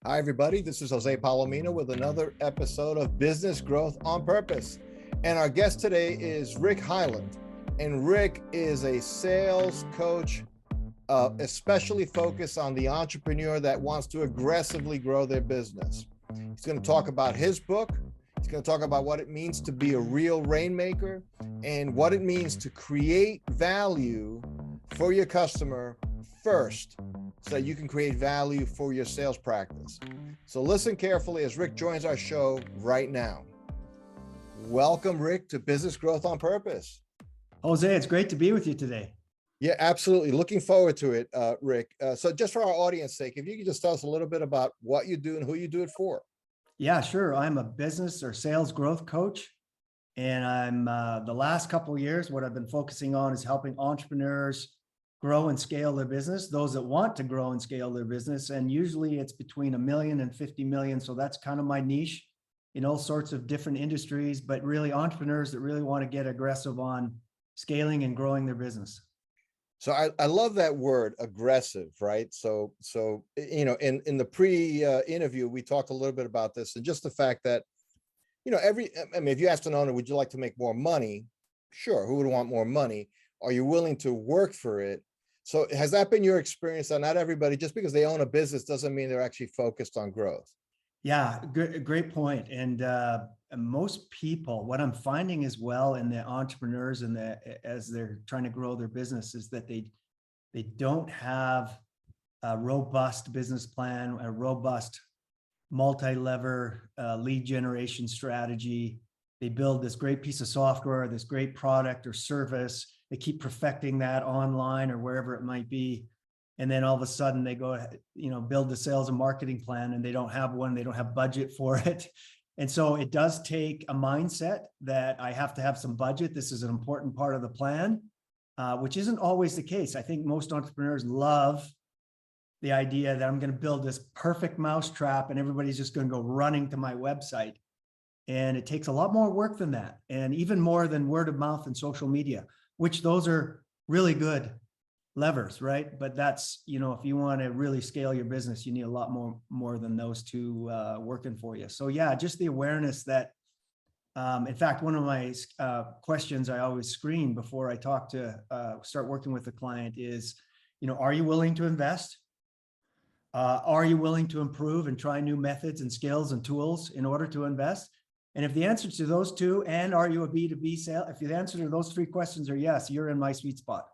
Hi, everybody. This is Jose Palomino with another episode of Business Growth on Purpose. And our guest today is Rick Heyland. And Rick is a sales coach, especially focused on the entrepreneur that wants to aggressively grow their business. He's going to talk about his book. He's going to talk about what it means to be a real rainmaker and what it means to create value for your customer first, so that you can create value for your sales practice. So listen carefully as Rick joins our show right now. Welcome, Rick, to Business Growth on Purpose. Jose, it's great to be with you today. Yeah, absolutely. Looking forward to it, Rick. So just for our audience sake, if you could just tell us a little bit about what you do and who you do it for. Yeah, sure. I'm a business or sales growth coach. And I'm the last couple of years, what I've been focusing on is helping entrepreneurs grow and scale their business, those that want to grow and scale their business. And usually it's between 1 million and 50 million. So that's kind of my niche in all sorts of different industries, but really entrepreneurs that really want to get aggressive on scaling and growing their business. So I love that word, aggressive, right? So in the pre-interview, we talked a little bit about this and just the fact that, if you asked an owner, would you like to make more money? Sure, who would want more money? Are you willing to work for it? So has that been your experience that not everybody, just because they own a business doesn't mean they're actually focused on growth? Yeah, great point. And most people, what I'm finding as well in the entrepreneurs and as they're trying to grow their business is that they don't have a robust business plan, a robust multi-lever lead generation strategy. They build this great piece of software, this great product or service. They keep perfecting that online or wherever it might be. And then all of a sudden they go, build the sales and marketing plan and they don't have one, they don't have budget for it. And so it does take a mindset that I have to have some budget. This is an important part of the plan, which isn't always the case. I think most entrepreneurs love the idea that I'm going to build this perfect mousetrap and everybody's just going to go running to my website. And it takes a lot more work than that. And even more than word of mouth and social media, which those are really good levers, right? But that's, if you want to really scale your business, you need a lot more than those two working for you. So yeah, just the awareness that, in fact, one of my questions I always screen before I start working with a client is, are you willing to invest? Are you willing to improve and try new methods and skills and tools in order to invest? And if the answer to those two, and are you a B2B sale? If the answer to those three questions are yes, you're in my sweet spot.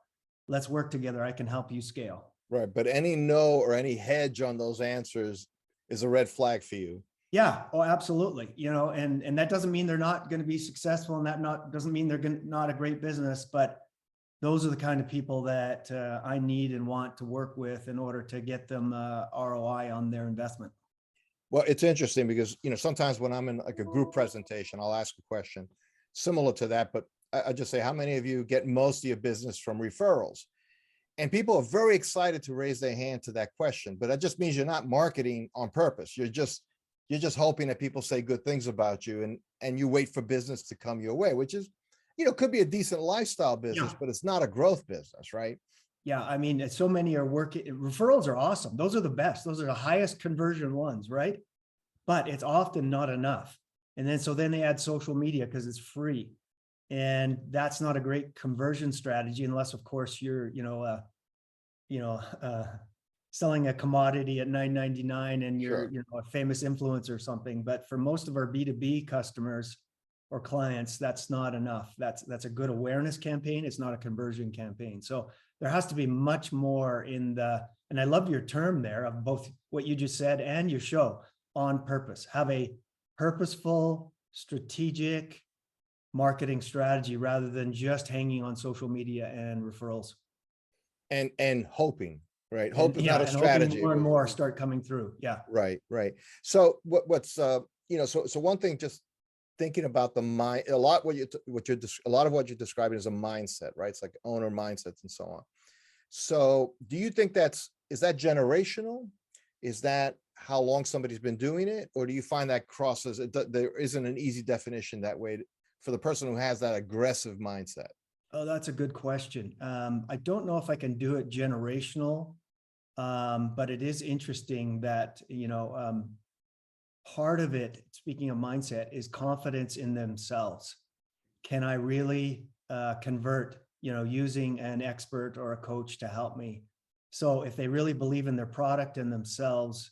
Let's work together. I can help you scale. Right. But any no or any hedge on those answers is a red flag for you. Yeah. Oh, absolutely. And that doesn't mean they're not going to be successful, and that doesn't mean they're not a great business, but those are the kind of people that I need and want to work with in order to get them ROI on their investment. Well, it's interesting because, sometimes when I'm in like a group presentation, I'll ask a question similar to that, but I just say, how many of you get most of your business from referrals? And people are very excited to raise their hand to that question, but that just means you're not marketing on purpose. You're just hoping that people say good things about you and you wait for business to come your way, which is, could be a decent lifestyle business, but it's not a growth business, right? Yeah, I mean, so many are working. Referrals are awesome. Those are the best. Those are the highest conversion ones, right? But it's often not enough. And then they add social media because it's free. And that's not a great conversion strategy unless, of course, you're, selling a commodity at $9.99 and you're, Sure. a famous influencer or something. But for most of our B2B customers or clients, that's not enough. That's a good awareness campaign. It's not a conversion campaign. So there has to be much more and I love your term there of both what you just said and your show, on purpose. Have a purposeful, strategic marketing strategy rather than just hanging on social media and referrals. And hoping, right? Hope is not a and strategy. More and more start coming through. Yeah. Right. So what's so one thing, just thinking about the mind, a lot of what you're describing is a mindset, right? It's like owner mindsets and so on. So do you think is that generational? Is that how long somebody's been doing it? Or do you find that there isn't an easy definition that way for the person who has that aggressive mindset? Oh, that's a good question. I don't know if I can do it generational But it is interesting that, part of it, speaking of mindset, is confidence in themselves. Can I really convert, using an expert or a coach to help me? So if they really believe in their product and themselves,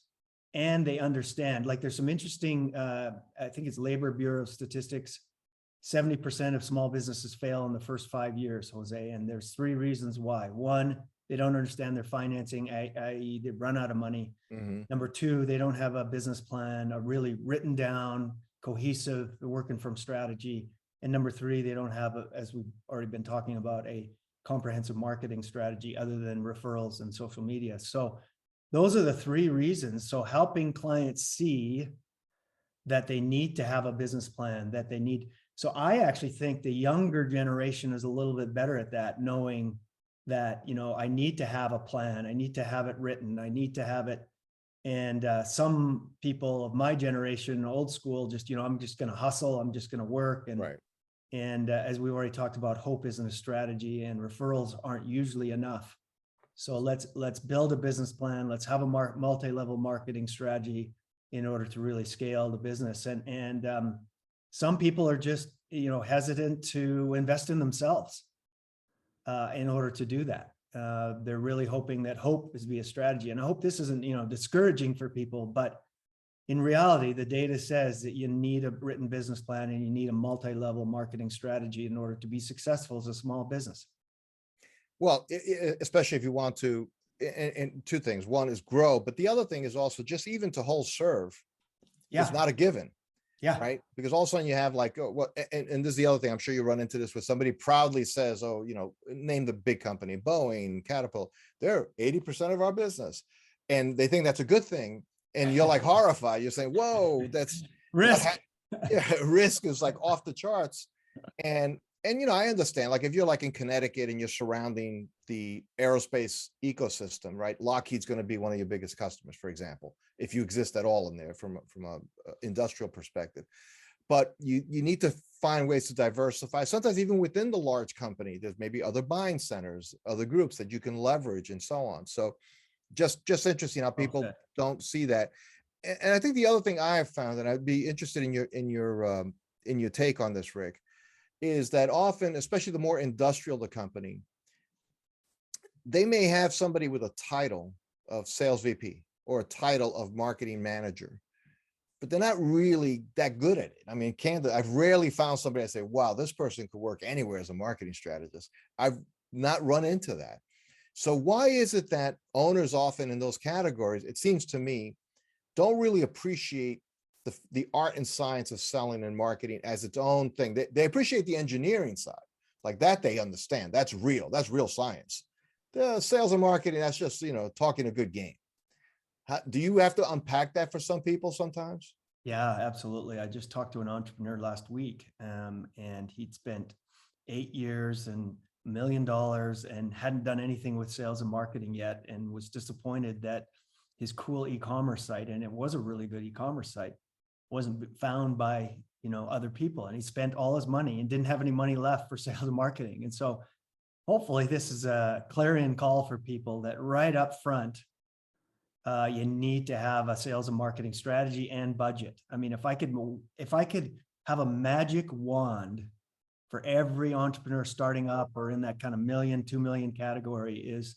and they understand, like there's some interesting, I think it's Labor Bureau statistics, 70% of small businesses fail in the first 5 years, Jose. And there's 3 reasons why. One, they don't understand their financing, i.e. they run out of money. Mm-hmm. Number 2, they don't have a business plan, a really written down, cohesive, working from strategy. And number 3, they don't have, as we've already been talking about, a comprehensive marketing strategy other than referrals and social media. So those are the 3 reasons. So helping clients see that they need to have a business plan, that they need. So I actually think the younger generation is a little bit better at that, knowing that, I need to have a plan. I need to have it written. I need to have it. And some people of my generation, old school, just, I'm just going to hustle. I'm just going to work. And, Right. and as we already talked about, hope isn't a strategy and referrals aren't usually enough. So let's build a business plan. Let's have a multi-level marketing strategy in order to really scale the business. And some people are just, hesitant to invest in themselves in order to do that. They're really hoping that hope is be a strategy. And I hope this isn't, discouraging for people, but in reality, the data says that you need a written business plan and you need a multi-level marketing strategy in order to be successful as a small business. Well, especially if you want to, and 2 things. One is grow, but the other thing is also just even to hold serve is not a given. Yeah. Right. Because all of a sudden you have like, and this is the other thing, I'm sure you run into this, where somebody proudly says, oh, name the big company, Boeing, Caterpillar, they're 80% of our business. And they think that's a good thing. And you're like horrified. You're saying, whoa, that's risk. Risk is like off the charts. And I understand, like if you're like in Connecticut and you're surrounding the aerospace ecosystem, right? Lockheed's going to be one of your biggest customers, for example, if you exist at all in there from a industrial perspective. But you need to find ways to diversify. Sometimes even within the large company, there's maybe other buying centers, other groups that you can leverage and so on. So just interesting how people don't see that. And I think the other thing I have found, and I'd be interested in your take on this, Rick, is that often, especially the more industrial the company, they may have somebody with a title of sales VP or a title of marketing manager, but they're not really that good at it. I mean, I've rarely found somebody I say, wow, this person could work anywhere as a marketing strategist. I've not run into that. So why is it that owners often in those categories, it seems to me, don't really appreciate the art and science of selling and marketing as its own thing? They appreciate the engineering side, like that they understand. That's real science. The sales and marketing, that's just, talking a good game. Do you have to unpack that for some people sometimes? Yeah, absolutely. I just talked to an entrepreneur last week, and he'd spent 8 years and $1 million and hadn't done anything with sales and marketing yet, and was disappointed that his cool e-commerce site, and it was a really good e-commerce site, wasn't found by, other people. And he spent all his money and didn't have any money left for sales and marketing. And so hopefully this is a clarion call for people that right up front, you need to have a sales and marketing strategy and budget. I mean, if I could have a magic wand for every entrepreneur starting up or in that kind of 1 million, 2 million category, is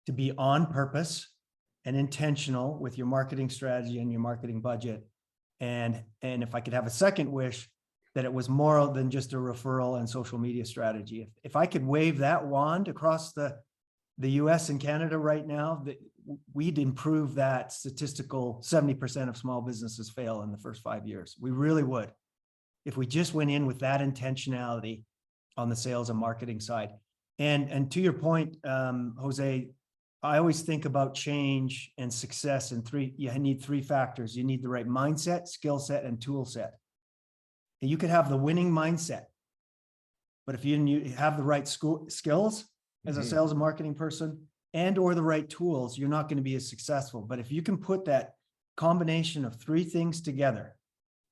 to be on purpose and intentional with your marketing strategy and your marketing budget. And if I could have a second wish, that it was more than just a referral and social media strategy. If I could wave that wand across the US and Canada right now, we'd improve that statistical 70% of small businesses fail in the first 5 years. We really would, if we just went in with that intentionality on the sales and marketing side. And to your point, Jose, I always think about change and success in you need 3 factors. You need the right mindset, skill set, and tool set. And you could have the winning mindset, but if you didn't have the right skills as a sales and marketing person and or the right tools, you're not going to be as successful. But if you can put that combination of 3 things together,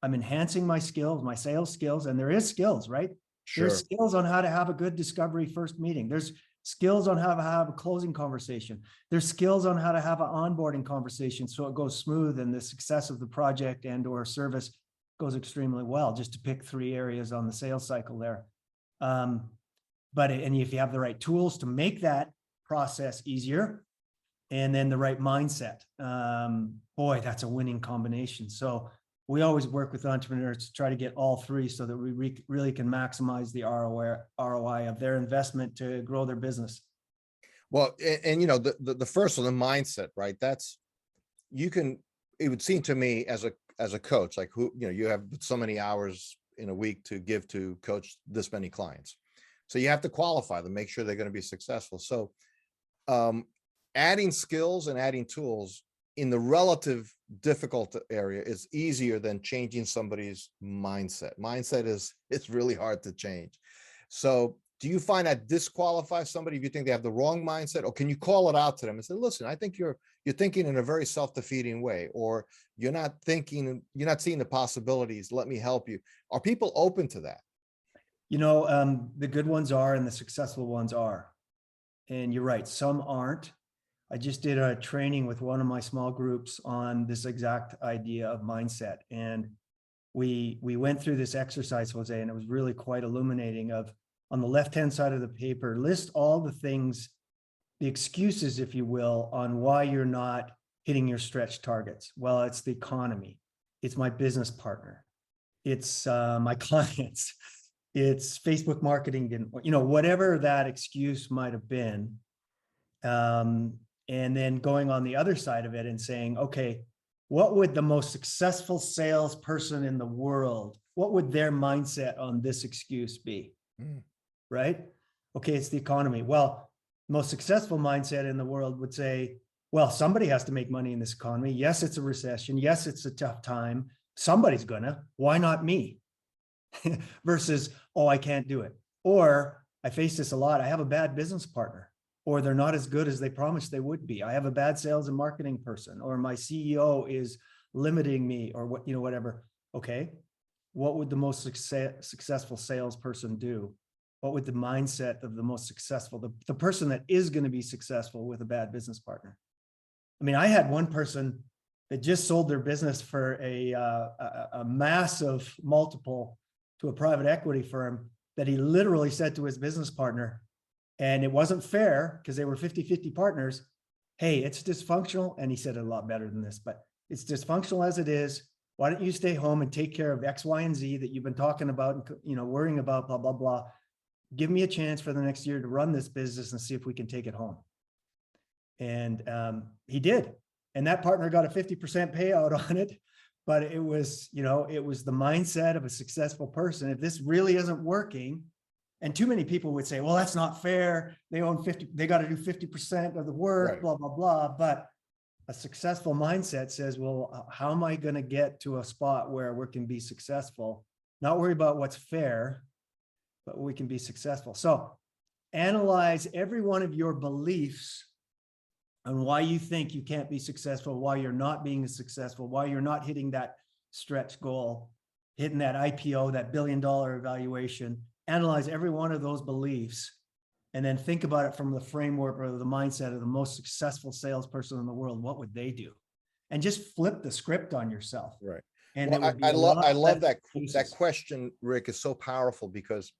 I'm enhancing my skills, my sales skills, and there is skills, right? Sure. There's skills on how to have a good discovery first meeting. There's skills on how to have a closing conversation. There's skills on how to have an onboarding conversation so it goes smooth and the success of the project and or service goes extremely well, just to pick 3 areas on the sales cycle there. And if you have the right tools to make that process easier, and then the right mindset, boy, that's a winning combination. So we always work with entrepreneurs to try to get all 3 so that we really can maximize the ROI of their investment to grow their business. Well, and the first one, the mindset, right? It would seem to me as a coach, like you have so many hours in a week to give to coach this many clients. So you have to qualify them, make sure they're going to be successful. So adding skills and adding tools in the relative difficult area is easier than changing somebody's mindset. Mindset it's really hard to change. So do you find that disqualifies somebody if you think they have the wrong mindset, or can you call it out to them and say, listen, I think you're thinking in a very self-defeating way, or you're not seeing the possibilities. Let me help you. Are people open to that? The good ones are, and the successful ones are. And you're right, some aren't. I just did a training with one of my small groups on this exact idea of mindset. And we went through this exercise, Jose, and it was really quite illuminating. On the left-hand side of the paper, list all the things, the excuses, if you will, on why you're not hitting your stretch targets. Well, it's the economy. It's my business partner. It's my clients. It's Facebook marketing didn't, whatever that excuse might have been. And then going on the other side of it and saying, okay, what would the most successful salesperson in the world, what would their mindset on this excuse be? Right? Okay, it's the economy. Well, most successful mindset in the world would say, well, somebody has to make money in this economy. Yes, it's a recession. Yes, it's a tough time. Somebody's gonna. Why not me? Versus, oh, I can't do it. Or I face this a lot. I have a bad business partner, or they're not as good as they promised they would be. I have a bad sales and marketing person, or my CEO is limiting me, or whatever. Okay. What would the most successful salesperson do? What would the mindset of the most successful, the person that is going to be successful with a bad business partner? I mean, I had one person that just sold their business for a massive multiple to a private equity firm, that he literally said to his business partner, and it wasn't fair because they were 50-50 partners. Hey, it's dysfunctional. And he said it a lot better than this, but it's dysfunctional as it is. Why don't you stay home and take care of X, Y, and Z that you've been talking about and worrying about, blah, blah, blah. Give me a chance for the next year to run this business and see if we can take it home. And he did. And that partner got a 50% payout on it. But it was, it was the mindset of a successful person. If this really isn't working, and too many people would say, well, that's not fair. They own 50, they got to do 50% of the work, right, blah, blah, blah. But a successful mindset says, well, how am I going to get to a spot where we can be successful? Not worry about what's fair, but we can be successful. So analyze every one of your beliefs on why you think you can't be successful, why you're not being successful, why you're not hitting that stretch goal, hitting that IPO, that $1 billion evaluation. Analyze every one of those beliefs, and then think about it from the framework or the mindset of the most successful salesperson in the world. What would they do? And just flip the script on yourself. Right. And well, I love that question, Rick, is so powerful because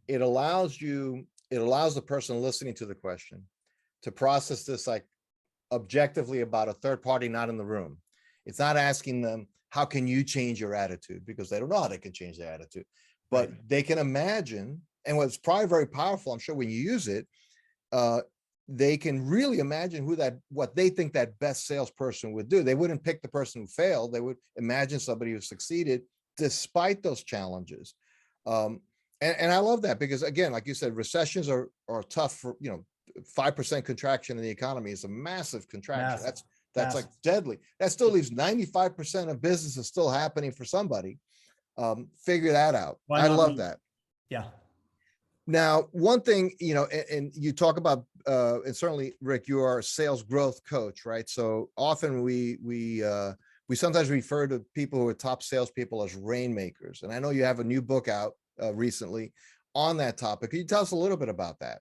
it allows the person listening to the question to process this like objectively about a third party not in the room. It's not asking them, how can you change your attitude? Because they don't know how they can change their attitude, but right, they can imagine. And what's probably very powerful, I'm sure when you use it, they can really imagine what they think that best salesperson would do. They wouldn't pick the person who failed. They would imagine somebody who succeeded despite those challenges. And I love that because, again, like you said, recessions are tough for, 5% contraction in the economy is a massive contraction. That's like deadly. That still leaves 95% of businesses still happening for somebody. Figure that out. I love that. Yeah. Now, one thing, and you talk about, and certainly, Rick, you are a sales growth coach, right? So often we sometimes refer to people who are top salespeople as rainmakers. And I know you have a new book out recently on that topic. Can you tell us a little bit about that?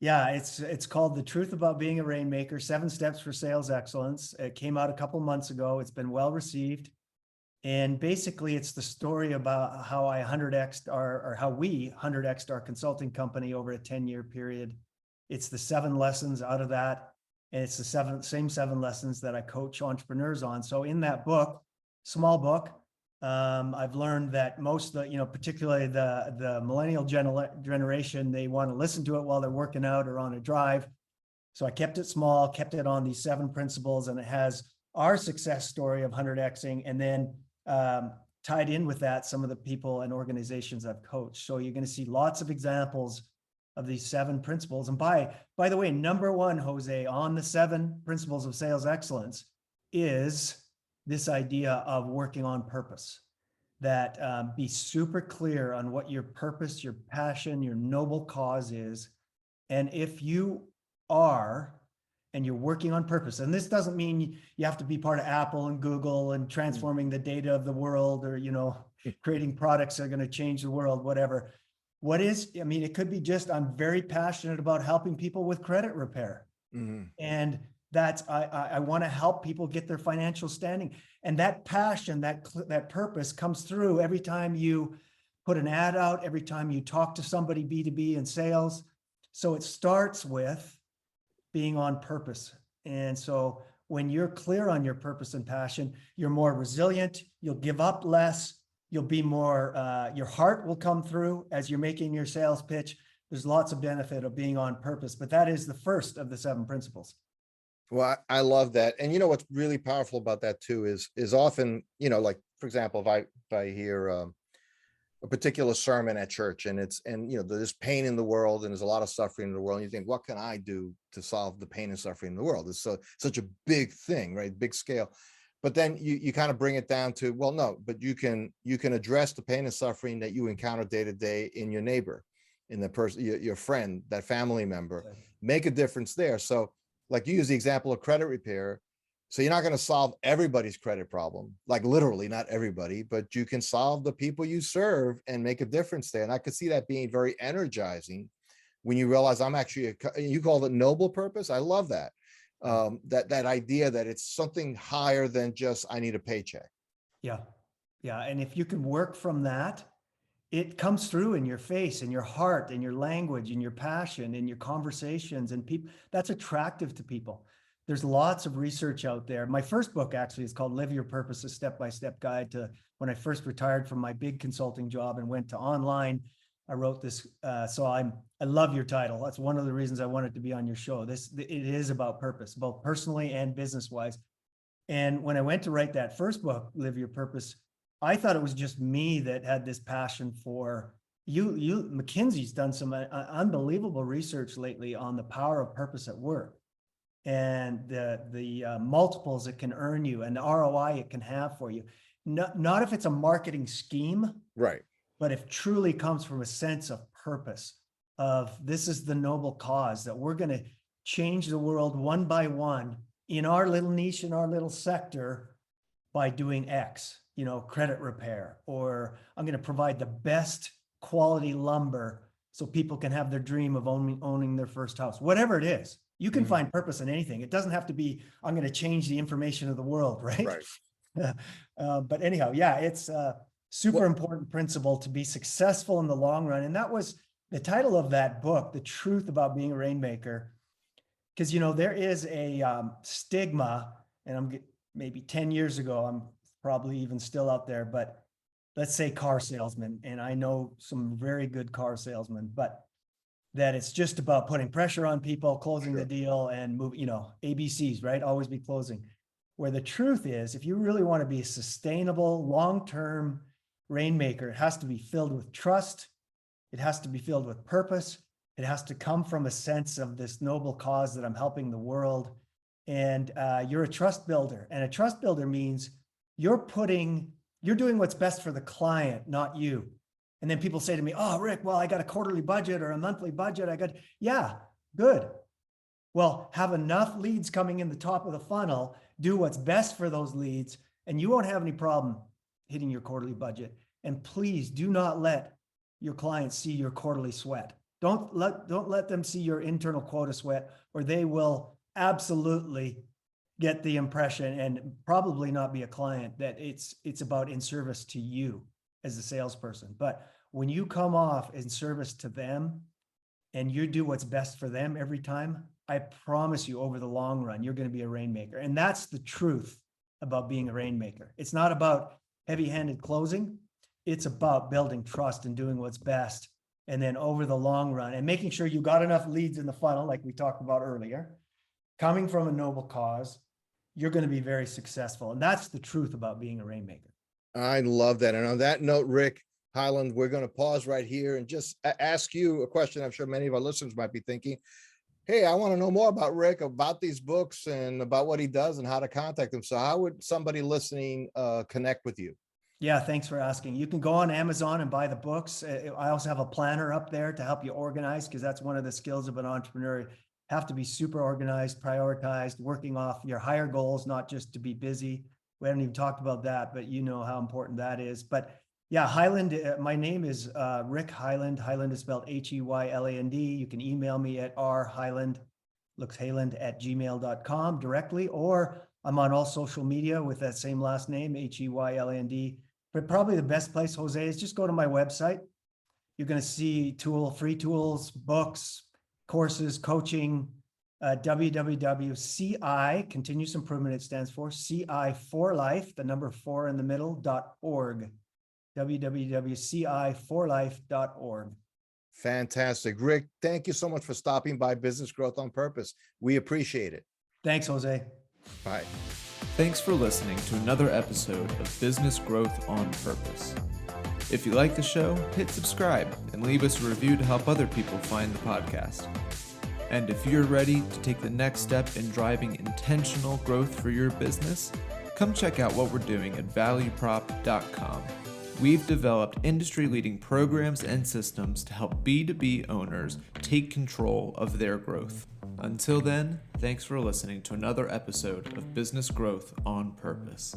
Yeah, it's called The Truth About Being a Rainmaker, 7 Steps for Sales Excellence. It came out a couple months ago. It's been well received. And basically it's the story about how I 100x'd or how we 100x'd our consulting company over a 10-year period. It's the 7 lessons out of that. And it's the same 7 lessons that I coach entrepreneurs on. So in that book, small book, I've learned that most of the, particularly the millennial generation, they want to listen to it while they're working out or on a drive. So I kept it small, kept it on these 7 principles, and it has our success story of 100xing, and then tied in with that some of the people and organizations I've coached. So you're going to see lots of examples of these 7 principles. And by the way, number 1, Jose, on the 7 principles of sales excellence is this idea of working on purpose. That be super clear on what your purpose, your passion, your noble cause is. And if you are, and you're working on purpose, and this doesn't mean you have to be part of Apple and Google and transforming the data of the world, or creating products that are going to change the world, whatever. It could be just, I'm very passionate about helping people with credit repair. Mm-hmm. And that's, I want to help people get their financial standing. And that passion, that purpose comes through every time you put an ad out, every time you talk to somebody B2B in sales. So it starts with being on purpose. And so when you're clear on your purpose and passion, you're more resilient, you'll give up less, you'll be more, your heart will come through as you're making your sales pitch. There's lots of benefit of being on purpose, but that is the first of the 7 principles. Well, I love that. And what's really powerful about that too is often, like, for example, if I hear a particular sermon at church, and there's pain in the world and there's a lot of suffering in the world, and you think, what can I do to solve the pain and suffering in the world? It's such a big thing, right? Big scale. But then you kind of bring it down to, well, no, but you can address the pain and suffering that you encounter day to day in your neighbor, in the person, your friend, that family member, make a difference there. So, like, you use the example of credit repair. So you're not going to solve everybody's credit problem, like literally not everybody, but you can solve the people you serve and make a difference there. And I could see that being very energizing when you realize I'm actually, you call it noble purpose. I love that. That idea that it's something higher than just, I need a paycheck. Yeah. Yeah. And if you can work from that, it comes through in your face, in your heart, in your language, in your passion, in your conversations, and people, that's attractive to people. There's lots of research out there. My first book actually is called Live Your Purpose, a Step-by-Step Guide to when I first retired from my big consulting job and went to online. I wrote this. So I love your title. That's one of the reasons I wanted to be on your show. It is about purpose, both personally and business-wise. And when I went to write that first book, Live Your Purpose, I thought it was just me that had this passion for you. McKinsey's done some unbelievable research lately on the power of purpose at work, and the multiples it can earn you and the ROI it can have for you. Not if it's a marketing scheme, right? But if truly comes from a sense of purpose, of this is the noble cause that we're going to change the world one by one in our little niche, in our little sector, by doing X, credit repair, or I'm going to provide the best quality lumber so people can have their dream of owning their first house. Whatever it is, you can find purpose in anything. It doesn't have to be, I'm going to change the information of the world, right? But anyhow, yeah, it's a super important principle to be successful in the long run. And that was the title of that book, The Truth About Being a Rainmaker. Because, there is a stigma, and maybe 10 years ago, I'm probably even still out there, but let's say car salesman, and I know some very good car salesmen, but that it's just about putting pressure on people, closing the deal, and move, ABCs, right? Always be closing. Where the truth is, if you really want to be a sustainable, long-term rainmaker, it has to be filled with trust. It has to be filled with purpose. It has to come from a sense of this noble cause that I'm helping the world. And you're a trust builder. And a trust builder means you're doing what's best for the client, not you. And then people say to me, oh, Rick, well, I got a quarterly budget or a monthly budget. Yeah, good. Well, have enough leads coming in the top of the funnel, do what's best for those leads, and you won't have any problem hitting your quarterly budget. And please do not let your clients see your quarterly sweat. Don't let them see your internal quota sweat, or they will absolutely get the impression and probably not be a client that it's about in service to you as a salesperson. But when you come off in service to them and you do what's best for them every time, I promise you over the long run, you're going to be a rainmaker. And that's the truth about being a rainmaker. It's not about heavy-handed closing. It's about building trust and doing what's best. And then over the long run and making sure you got enough leads in the funnel, like we talked about earlier, coming from a noble cause, you're going to be very successful. And that's the truth about being a rainmaker. I love that. And on that note, Rick Heyland, we're going to pause right here and just ask you a question I'm sure many of our listeners might be thinking. Hey, I want to know more about Rick, about these books and about what he does and how to contact him. So how would somebody listening connect with you? Yeah, thanks for asking. You can go on Amazon and buy the books. I also have a planner up there to help you organize, because that's one of the skills of an entrepreneur. You have to be super organized, prioritized, working off your higher goals, not just to be busy. We haven't even talked about that, but you know how important that is. But yeah, Heyland, my name is Rick Heyland. Heyland is spelled Heyland. You can email me at rheyland@gmail.com directly, or I'm on all social media with that same last name, Heyland. But probably the best place, Jose, is just go to my website. You're going to see free tools, books, courses, coaching, www.CI, continuous improvement, it stands for CI4Life, the number 4 in the middle, .org. www.ci4life.org. Fantastic. Rick, thank you so much for stopping by Business Growth on Purpose. We appreciate it. Thanks, Jose. Bye. Thanks for listening to another episode of Business Growth on Purpose. If you like the show, hit subscribe and leave us a review to help other people find the podcast. And if you're ready to take the next step in driving intentional growth for your business, come check out what we're doing at valueprop.com. We've developed industry-leading programs and systems to help B2B owners take control of their growth. Until then, thanks for listening to another episode of Business Growth on Purpose.